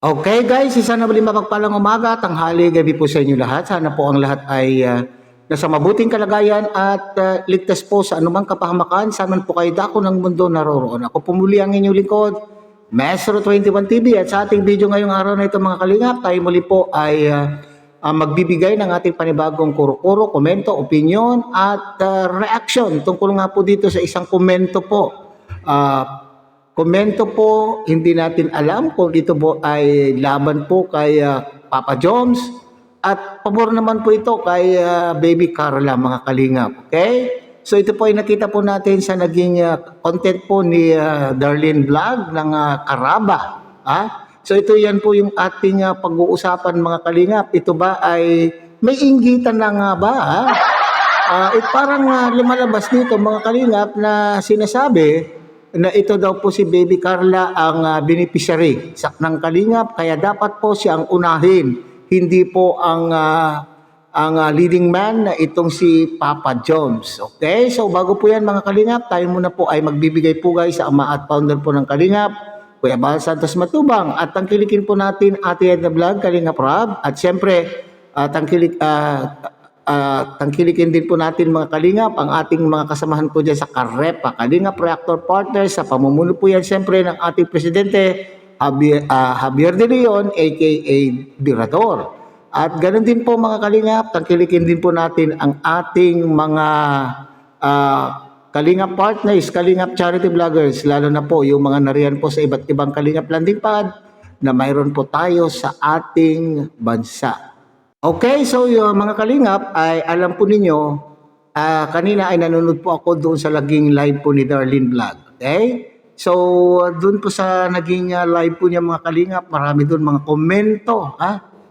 Okay guys, isa na muli mapagpalang umaga, tanghali, gabi po sa inyo lahat. Sana po ang lahat ay nasa mabuting kalagayan at ligtas po sa anumang kapahamakan. Sana po kayo dako ng mundo naroroon. Ako po muli ang inyong lingkod, Maestro 21 TV, at sa ating video ngayong araw na ito mga kalingap, tayo muli po ay magbibigay ng ating panibagong kuro-kuro, komento, opinion at reaction tungkol nga po dito sa isang komento po. Komento po, hindi natin alam kung ito po ay laban po kay Papa Joms at pabor naman po ito kay Baby Carla mga kalingap. Okay? So ito po ay nakita po natin sa naging content po ni Darlene Vlog ng Karaba. So ito yan po yung ating pag-uusapan mga kalingap. Ito ba ay may inggitan na nga ba? Parang lumalabas dito mga kalingap na sinasabi na ito daw po si Baby Carla ang beneficiary ng kalingap, kaya dapat po siya ang unahin, hindi po ang leading man na itong si Papa Joms. Okay, so bago po yan mga kalingap, tayo muna po ay magbibigay pugay sa ama at founder po ng kalingap, Kuya Bal Santos Matubang, at tangkilikin po natin Ate Edna Vlog, Kalingap Rob, at siyempre tangkilikin din po natin mga kalingap ang ating mga kasamahan po dyan sa Karepa, Kalingap Reactor Partners, sa pamumuno po yan siyempre ng ating presidente Javier De Leon aka Birador. At ganoon din po mga kalingap, tangkilikin din po natin ang ating mga Kalingap Partners, Kalingap Charity Vloggers, lalo na po yung mga nariyan po sa iba't ibang Kalingap Landing Pad na mayroon po tayo sa ating bansa. Okay, so yung mga kalingap ay alam po ninyo, kanina ay nanonood po ako doon sa naging live po ni Darlene Vlog. Okay? So doon po sa naging live po niya mga kalingap, marami doon mga komento.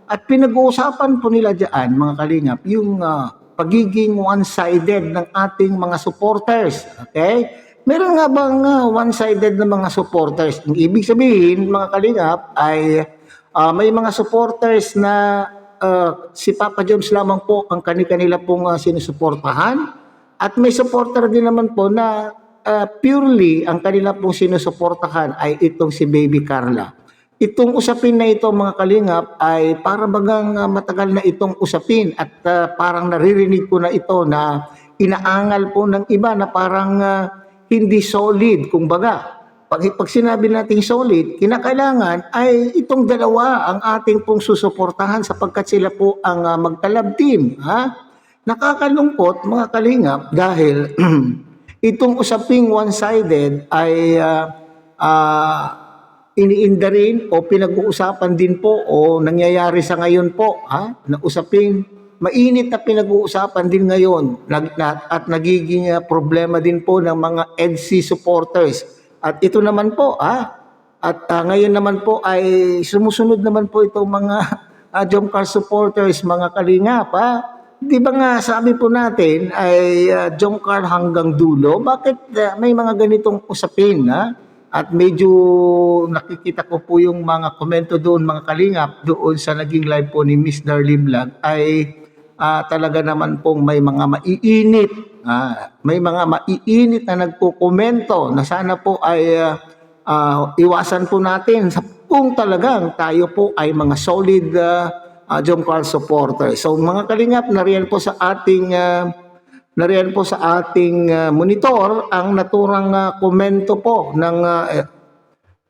At pinag-uusapan po nila dyan mga kalingap, yung pagiging one-sided ng ating mga supporters. Okay? Meron nga bang one-sided na mga supporters? Ang ibig sabihin mga kalingap ay may mga supporters na si Papa Joms lamang po ang kanila pong sinusuportahan, at may supporter din naman po na purely ang kanila pong sinusuportahan ay itong si Baby Carla. Itong usapin na ito mga kalingap ay para bagang matagal na itong usapin, at parang naririnig ko na ito na inaangal po ng iba na parang hindi solid kumbaga. Pag sinabi natin solid, kinakailangan ay itong dalawa ang ating pong susuportahan sapagkat sila po ang magkalab team. Nakakalungkot mga kalingap dahil itong usaping one-sided ay iniinda rin o pinag-uusapan din po o nangyayari sa ngayon po na usaping mainit na pinag-uusapan din ngayon at nagiging problema din po ng mga EDC supporters. At ito naman po, ngayon naman po ay sumusunod naman po itong mga Jomcar supporters, mga kalingap. Di ba nga sabi po natin ay Jomcar hanggang dulo? Bakit may mga ganitong usapin? At medyo nakikita ko po yung mga komento doon, mga kalingap, doon sa naging live po ni Miss Darlene Vlog ay talaga naman pong may mga maiinit. May mga maiinit na nagko-komento na sana po ay iwasan po natin kung talagang tayo po ay mga solid Jomcar supporters. So mga kalingap, nariyan po sa ating monitor ang naturang komento po ng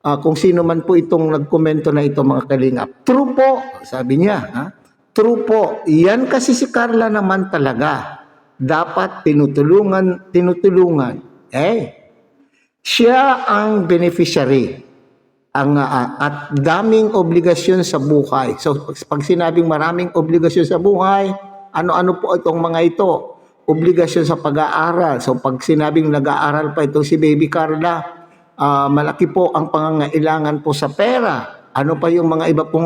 kung sino man po itong nagkomento na ito mga kalingap. True po, sabi niya. True po. Yan kasi si Carla naman talaga. Dapat tinutulungan. Siya ang beneficiary. At daming obligasyon sa buhay. So pag sinabing maraming obligasyon sa buhay, ano-ano po itong mga ito? Obligasyon sa pag-aaral. So pag sinabing nag-aaral pa itong si Baby Carla, malaki po ang pangangailangan po sa pera. Ano pa yung mga iba pong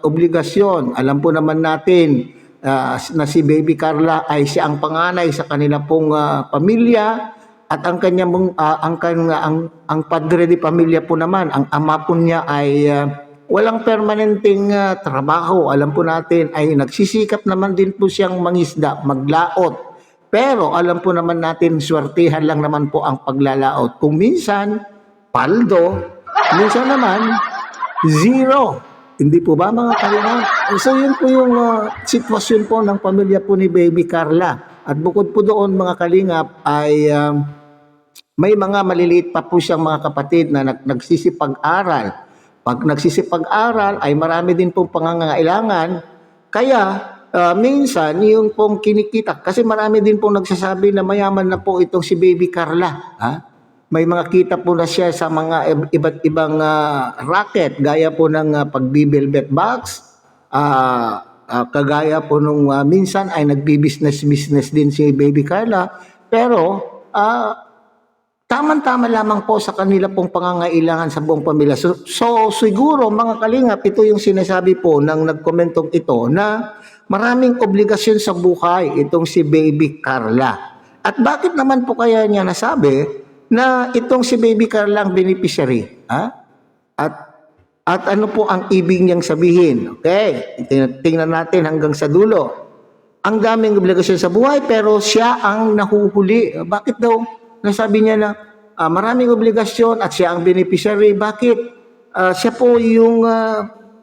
obligasyon? Alam po naman natin na si Baby Carla ay siya ang panganay sa kanila pong pamilya, at ang padre de pamilya po naman, ang ama po niya ay walang permanenteng trabaho. Alam po natin ay nagsisikap naman din po siyang mangisda, maglaot. Pero alam po naman natin, swertihan lang naman po ang paglalaot. Kung minsan, paldo, minsan naman, zero. Hindi po ba mga kalingap? So yun po yung sitwasyon po ng pamilya po ni Baby Carla. At bukod po doon mga kalingap ay may mga maliliit pa po siyang mga kapatid na nagsisipag-aral. Pag nagsisipag-aral ay marami din pong pangangailangan. Kaya minsan yung pong kinikita, kasi marami din pong nagsasabi na mayaman na po itong si Baby Carla. Ha? May mga kita po na siya sa mga iba't ibang racket, gaya po ng pagbibilbet box, kagaya po nung minsan ay nagbi-business din si Baby Carla. Pero tama-tama lamang po sa kanila pong pangangailangan sa buong pamilya. So siguro mga kalingap, ito yung sinasabi po ng nagkomentong ito na maraming obligasyon sa buhay itong si Baby Carla. At bakit naman po kaya niya nasabi na itong si Baby Carla ang beneficiary? Ha? At ano po ang ibig niyang sabihin? Okay, tingnan natin hanggang sa dulo. Ang daming obligasyon sa buhay pero siya ang nahuhuli. Bakit daw? Nasabi niya na maraming obligasyon at siya ang beneficiary. Bakit? Siya po yung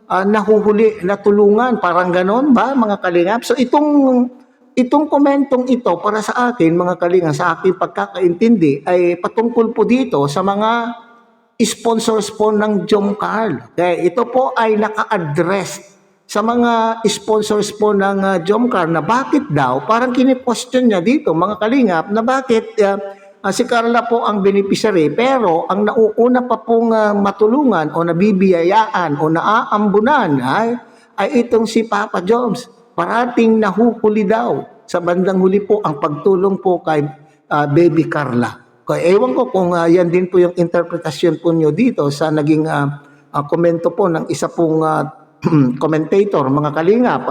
nahuhuli, natulungan. Parang ganon ba mga kalingap? So itong komentong ito para sa akin mga kalingap, sa aking pagkakaintindi ay patungkol po dito sa mga sponsors po ng Jomcarl. Okay? Ito po ay naka-address sa mga sponsors po ng Jomcarl na bakit daw, parang kini-question niya dito mga kalingap na bakit si Carla po ang beneficiary pero ang nauuna pa pong matulungan o nabibiyayaan o naaambunan ay itong si Papa Joms. Parating nahuhuli daw sa bandang huli po ang pagtulong po kay Baby Carla. Kaya ewan ko kung yan din po yung interpretasyon po nyo dito sa naging komento po ng isa pong commentator, mga kalingap.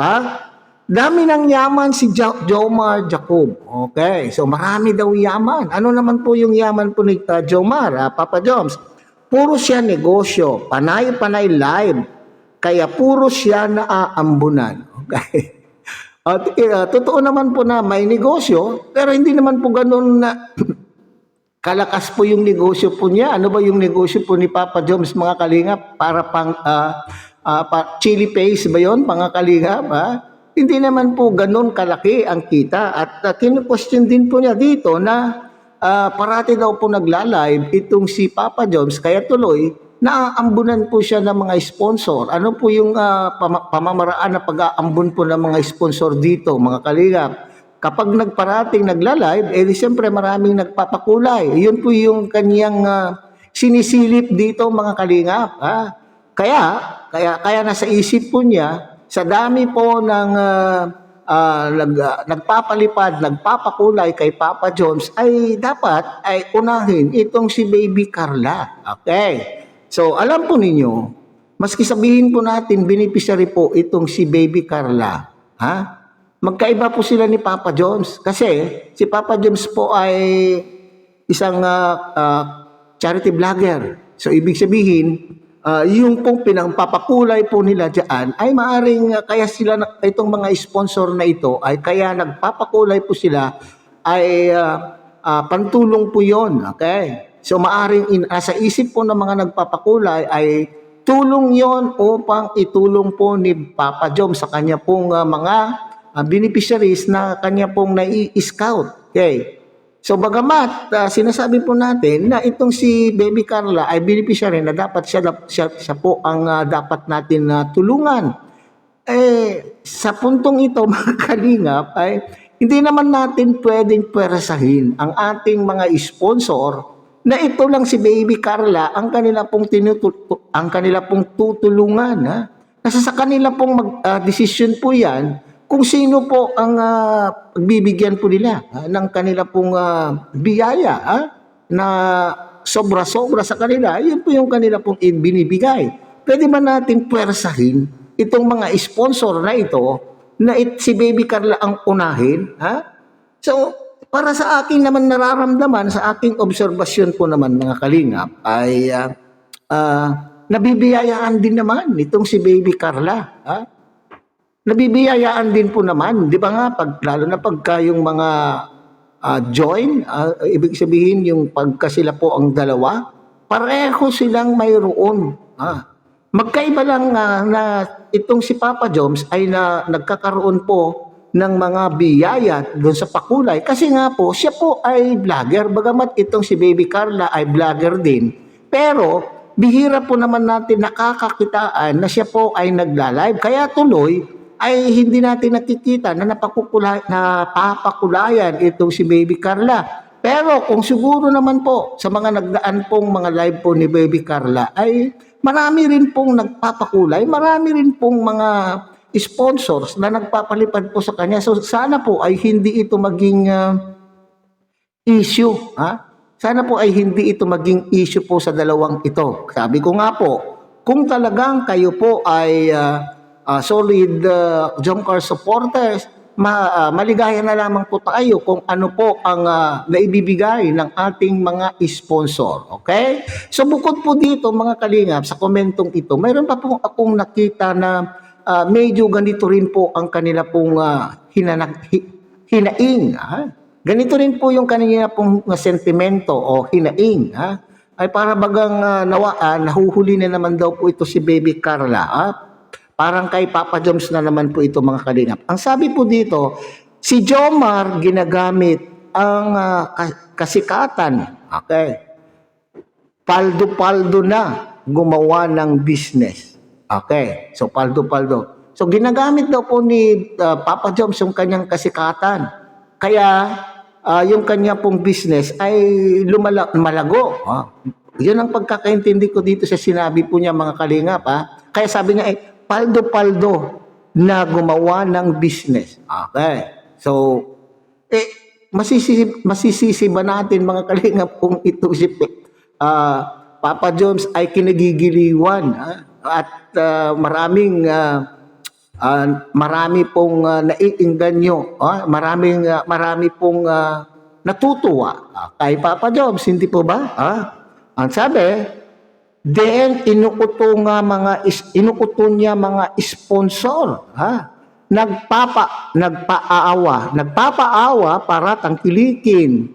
Dami ng yaman si Jomar Jacob. Okay, so marami daw yaman. Ano naman po yung yaman po ni Jomar, Papa Joms? Puro siya negosyo, panay-panay live. Kaya puro siya naaambunan. Okay. Totoo naman po na may negosyo, pero hindi naman po ganun na kalakas po yung negosyo po niya. Ano ba yung negosyo po ni Papa Joms, mga kalingap? Para pang chili paste ba yun, mga kalingap? Hindi naman po ganun kalaki ang kita. At kinu-question din po niya dito na parati daw po nagla-live itong si Papa Joms, kaya tuloy naaambunan po siya ng mga sponsor. Ano po yung pamamaraan na pag-aambun po ng mga sponsor dito, mga kalingap? Kapag nagparating nagla-live, di siyempre maraming nagpapakulay. Yun po yung kanyang sinisilip dito, mga kalingap. Kaya nasa isip po niya, sa dami po ng nagpapalipad, nagpapakulay kay Papa Joms, ay dapat ay unahin itong si Baby Carla. Okay. So, alam po ninyo, maski sabihin po natin, beneficiary po itong si Baby Carla. Magkaiba po sila ni Papa Joms. Kasi si Papa Joms po ay isang charity vlogger. So, ibig sabihin, yung pong pinangpapakulay po nila dyan ay maaring kaya sila, itong mga sponsor na ito ay kaya nagpapakulay po sila ay pantulong po yun. Okay? So maaring nasa isip po ng mga nagpapakulay ay tulong yon upang itulong po ni Papa Joms sa kanya pong mga beneficiaries na kanya pong nai-scout. Okay? So bagamat sinasabi po natin na itong si Baby Carla ay beneficiary na dapat siya po ang dapat natin tulungan. Sa puntong ito mga kalingap ay hindi naman natin pwedeng pwersahin ang ating mga sponsor na ito lang si Baby Carla ang kanila pong tutulungan. Nasa sa kanila pong desisyon po yan kung sino po ang pagbibigyan po nila ng kanila pong biyaya na sobra-sobra sa kanila. Yun po yung kanila pong binibigay. Pwede ba natin pwersahin itong mga sponsor na ito na si Baby Carla ang unahin? So, para sa akin naman nararamdaman, sa aking obserbasyon po naman mga kalingap, ay nabibiyayaan din naman itong si Baby Carla. Nabibiyayaan din po naman, di ba nga, lalo na pagka yung mga join, ibig sabihin yung pagka sila po ang dalawa, pareho silang mayroon. Magkaiba lang na itong si Papa Joms ay nagkakaroon po ng mga biyaya doon sa Pakulay kasi nga po siya po ay vlogger bagamat itong si Baby Carla ay vlogger din. Pero bihira po naman natin nakakakitaan na siya po ay nagla-live kaya tuloy ay hindi natin nakikita na napapakulayan itong si Baby Carla. Pero kung siguro naman po sa mga nagdaan pong mga live po ni Baby Carla ay marami rin pong nagpapakulay, marami rin pong mga sponsors na nagpapalipad po sa kanya. So sana po ay hindi ito maging issue. Ha? Sana po ay hindi ito maging issue po sa dalawang ito. Sabi ko nga po, kung talagang kayo po ay solid Jomcar supporters, maligaya na lamang po tayo kung ano po ang naibibigay ng ating mga sponsor. Okay? So bukod po dito mga kalingap, sa komentong ito, mayroon pa po akong nakita na medyo ganito rin po ang kanila pong hinaing. Ganito rin po yung kanila pong sentimento o hinaing. Ay para bagang nahuhuli na naman daw po ito si Baby Carla. Parang kay Papa Joms na naman po ito mga kalingap. Ang sabi po dito, si Jomar ginagamit ang kasikatan. Okay. Paldo-paldo na gumawa ng business. Okay. So paldo-paldo. So ginagamit daw po ni Papa Joms yung kanyang kasikatan. Kaya yung kanya pong business ay malago. Yun ang pagkakaintindi ko dito sa sinabi po niya mga kalingap. Kaya sabi niya paldo-paldo na gumawa ng business. Okay. So, masisisi ba natin mga kalingap kung ito si Papa Joms ay kinagigiliwan at marami pong naiingganyo, marami pong natutuwa kay Papa Joms, hindi po ba? Ang sabi, then inuuto niya mga sponsor, nagpapaawa para tangkilikin.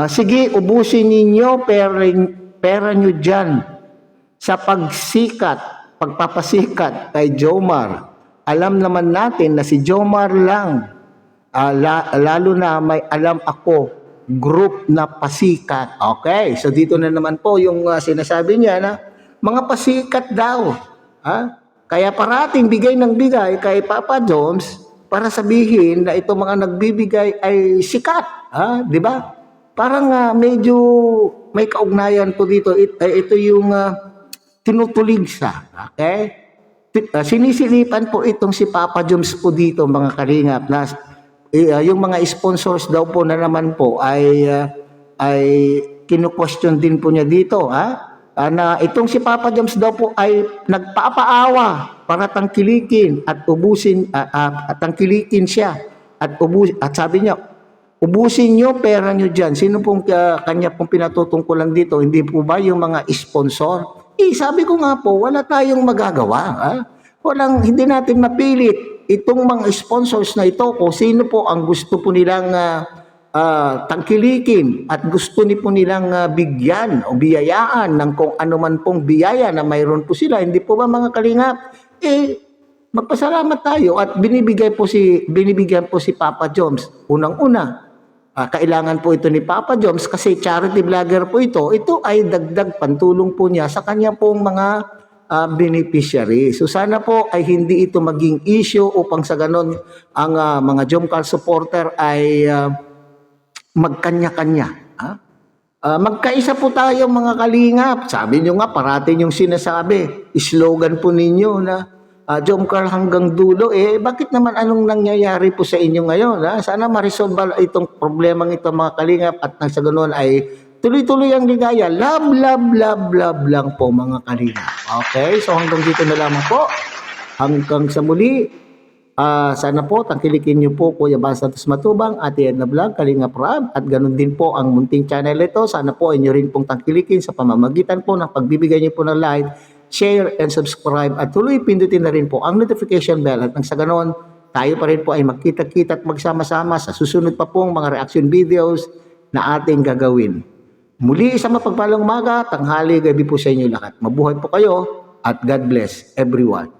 Sige, ubusin ninyo pera nyo dyan sa pagpapasikat kay Jomar. Alam naman natin na si Jomar lang, lalo na may alam ako, group na pasikat. Okay, so dito na naman po yung sinasabi niya na mga pasikat daw. Kaya parating bigay ng bigay kay Papa Joms para sabihin na itong mga nagbibigay ay sikat. Di ba? Parang medyo may kaugnayan po dito. Ito yung tinutulig sa. Okay? Sinisilipan po itong si Papa Joms po dito mga kalingap na yung mga sponsors daw po na naman po ay kinu-question din po niya dito na itong si Papa Joms daw po ay nagpapaawa para tangkilikin at ubusin at tangkilikin siya at sabi niya ubusin niyo pera niyo diyan. Sino pong kanya pong pinatutungkulan dito? Hindi po ba yung mga sponsor? Sabi ko nga po wala tayong magagawa. Hindi natin mapilit itong mga sponsors na ito kung sino po ang gusto po nilang tangkilikin at gusto po nilang bigyan o biyayaan ng kung ano man pong biyaya na mayroon po sila. Hindi po ba mga kalingap? Magpasalamat tayo at binibigyan po si Papa Joms. Unang-una, kailangan po ito ni Papa Joms kasi charity vlogger po ito. Ito ay dagdag pantulong po niya sa kanya pong mga beneficiary. So sana po ay hindi ito maging issue upang sa ganon ang mga Jomcar supporter ay magkanya-kanya. Magkaisa po tayo mga kalingap. Sabi nyo nga, parating yung sinasabi. Slogan po ninyo na Jomcar hanggang dulo. Bakit naman anong nangyayari po sa inyo ngayon? Sana ma-resolve itong problemang ito mga kalingap at nang sa ganon ay tuloy-tuloy ang ligaya. Love, love, love, love lang po mga kalingap. Okay, so hanggang dito na lamang po. Hanggang sa muli. Sana po tangkilikin niyo po Kuya Bas Santos Matubang, Ate Edna Vlog, Kalingap Rab at ganun din po ang munting channel ito. Sana po inyo rin pong tangkilikin sa pamamagitan po ng pagbibigay niyo po ng like, share and subscribe at tuloy pindutin na rin po ang notification bell at nang sa ganon tayo pa rin po ay magkita-kita at magsama-sama sa susunod pa pong mga reaction videos na ating gagawin. Muli sa mapagpalang umaga, tanghali, gabi po sa inyo lahat. Mabuhay po kayo. at God bless everyone.